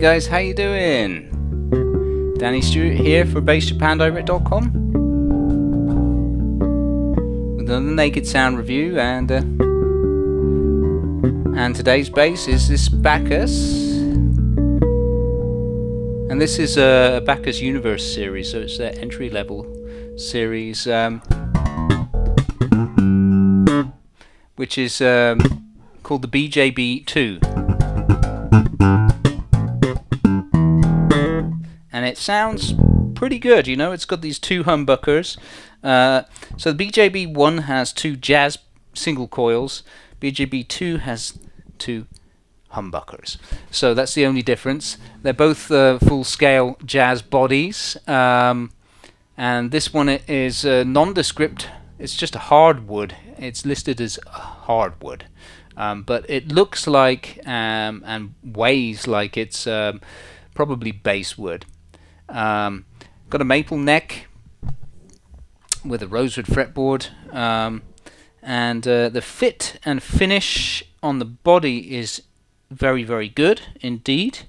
guys, how you doing? Danny Stewart here for BassJapanDirect.com with another Naked Sound review, and today's bass is this Bacchus, and this is a Bacchus Universe series, so it's their entry level series, which is called the BJB2. And it sounds pretty good, you know. It's got these two humbuckers. So the BJB1 has two jazz single coils. BJB2 has two humbuckers. So that's the only difference. They're both full-scale jazz bodies. And this one is nondescript. It's just a hardwood. It's listed as hardwood. But it looks like and weighs like it's probably basswood. Got a maple neck with a rosewood fretboard, and the fit and finish on the body is very, very good indeed.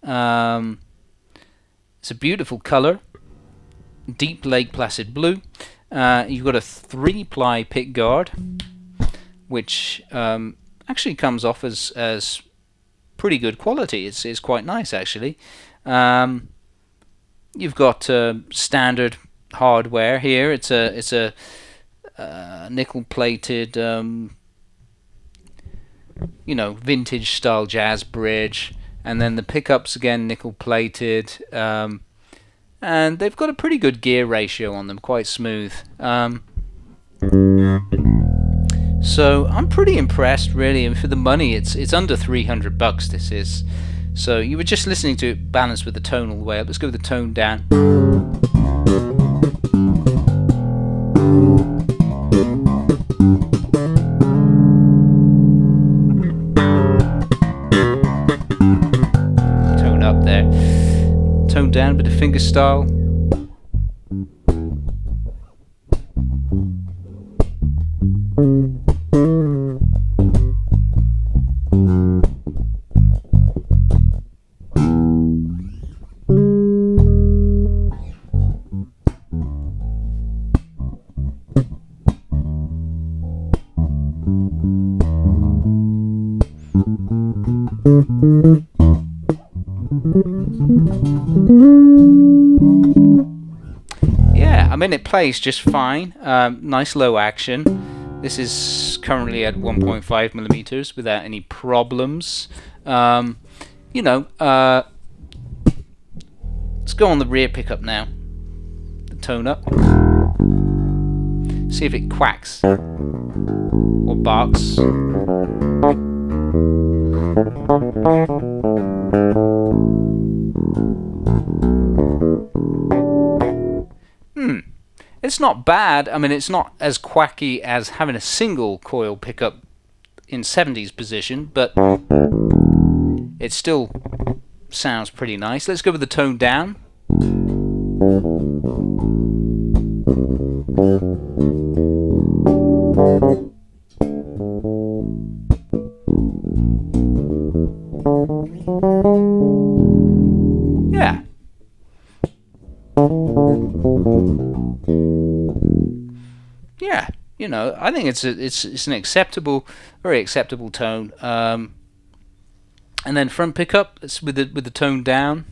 It's a beautiful color, deep Lake Placid blue. You've got a 3-ply pick guard, which actually comes off as pretty good quality. It's quite nice actually. You've got standard hardware here. It's a nickel-plated, vintage style jazz bridge, and then the pickups again nickel-plated, and they've got a pretty good gear ratio on them, quite smooth. So I'm pretty impressed, really, and for the money, it's under $300. This is. So you were just listening to it balanced with the tone all the way up. Let's go with the tone down. Tone up there. Tone down, bit of finger style. Yeah, I mean it plays just fine. Nice low action. This is currently at 1.5 millimeters without any problems. Let's go on the rear pickup now. The tone up. See if it quacks or barks. It's not bad. I mean, it's not as quacky as having a single coil pickup in 70s position, but it still sounds pretty nice. Let's go with the tone down. Yeah. Yeah, I think it's an acceptable, very acceptable tone. And then front pickup, it's with the tone down.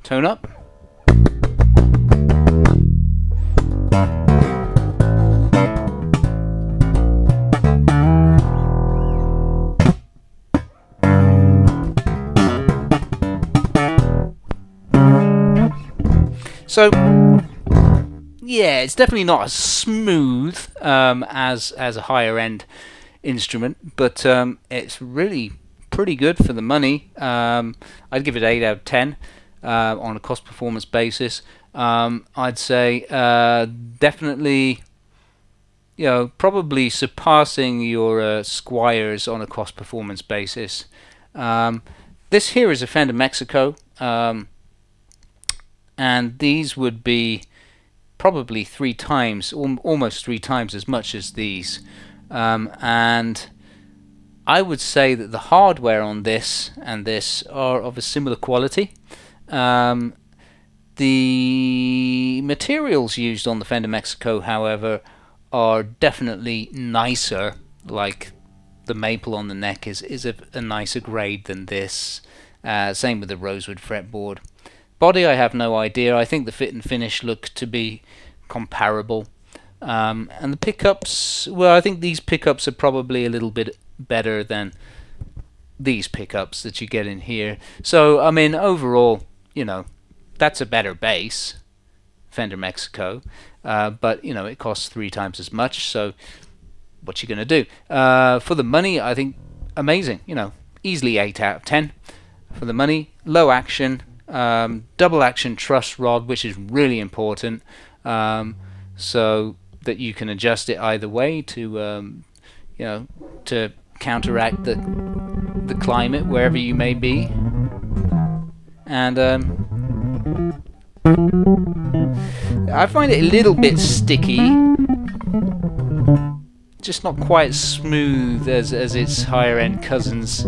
Tone up. So yeah, it's definitely not as smooth as a higher end instrument, but it's really pretty good for the money. I'd give it 8 out of 10 on a cost performance basis. I'd say definitely, probably surpassing your Squires on a cost performance basis. This here is a Fender Mexico, and these would be probably 3 times, almost 3 times as much as these. And I would say that the hardware on this and this are of a similar quality. The materials used on the Fender Mexico, however, are definitely nicer. Like the maple on the neck is a nicer grade than this. Same with the rosewood fretboard. Body, I have no idea. I think the fit and finish look to be comparable. And the pickups, well, I think these pickups are probably a little bit better than these pickups that you get in here. So, I mean, overall, that's a better bass, Fender Mexico. But, it costs 3 times as much, so what you going to do? For the money, I think amazing. Easily 8 out of 10 for the money. Low action. Double action truss rod, which is really important, so that you can adjust it either way to to counteract the climate wherever you may be. And I find it a little bit sticky, just not quite as smooth as its higher end cousins.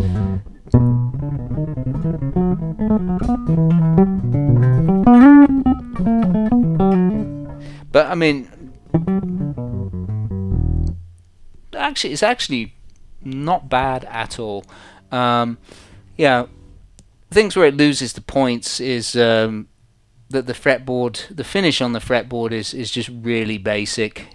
But I mean, it's actually not bad at all. Things where it loses the points is that the fretboard, the finish on the fretboard is just really basic.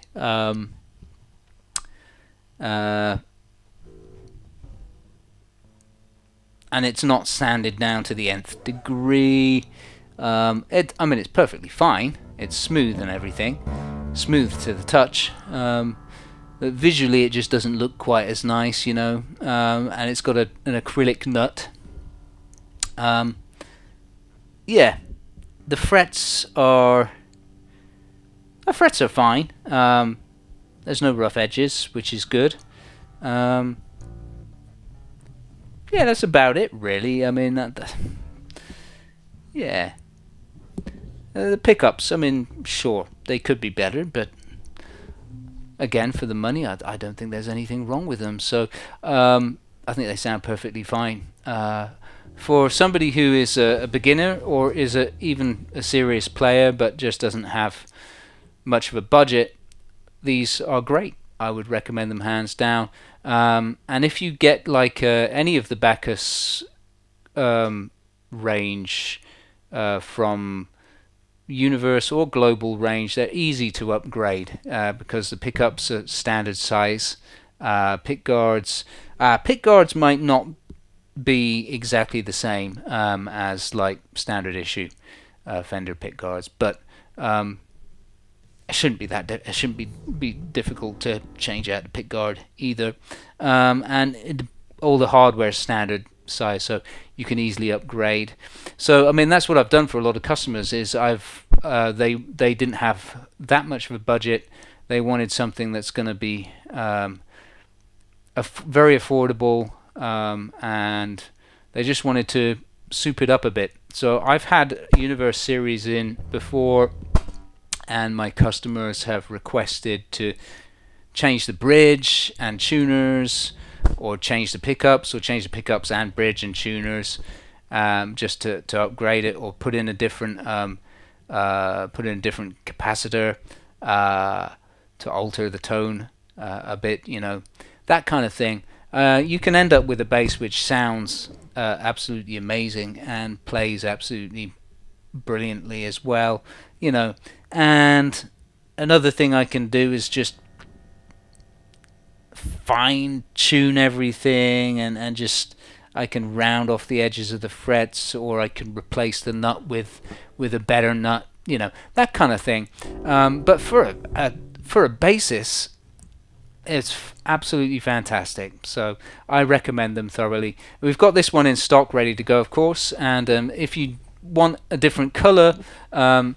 And it's not sanded down to the nth degree. It's perfectly fine. It's smooth and everything, smooth to the touch. But visually, it just doesn't look quite as nice, and it's got an acrylic nut. The frets are fine. There's no rough edges, which is good. That's about it, really. I mean, the pickups, I mean, sure, they could be better, but again, for the money, I don't think there's anything wrong with them. So I think they sound perfectly fine. For somebody who is a beginner or is even a serious player but just doesn't have much of a budget, these are great. I would recommend them hands down. And if you get like any of the Bacchus range from Universe or Global range, they're easy to upgrade because the pickups are standard size. Pick guards might not be exactly the same as like standard issue Fender pick guards, but it shouldn't be it shouldn't be difficult to change out the pick guard either. All the hardware is standard size, so you can easily upgrade. So I mean, that's what I've done for a lot of customers. Is they didn't have that much of a budget. They wanted something that's going to be very affordable, and they just wanted to soup it up a bit. So I've had Universe series in before, and my customers have requested to change the bridge and tuners, or change the pickups, or change the pickups and bridge and tuners, just to upgrade it, or put in a different capacitor to alter the tone a bit, that kind of thing. You can end up with a bass which sounds absolutely amazing and plays absolutely brilliantly as well, And another thing I can do is just fine tune everything, and just I can round off the edges of the frets, or I can replace the nut with a better nut, you know, that kind of thing. But for a basis, it's absolutely fantastic. So I recommend them thoroughly. We've got this one in stock ready to go, of course, and if you want a different color, I'm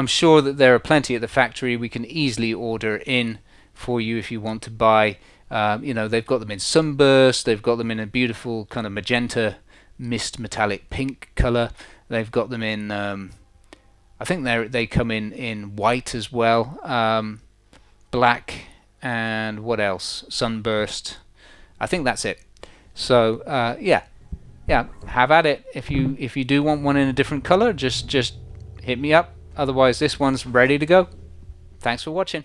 sure that there are plenty at the factory. We can easily order in for you if you want to buy. You know, they've got them in sunburst, they've got them in a beautiful kind of magenta mist metallic pink color, they've got them in I think they come in white as well, black, and what else, sunburst. I think that's it. So yeah, have at it. If you do want one in a different color, just hit me up. Otherwise, this one's ready to go. Thanks for watching.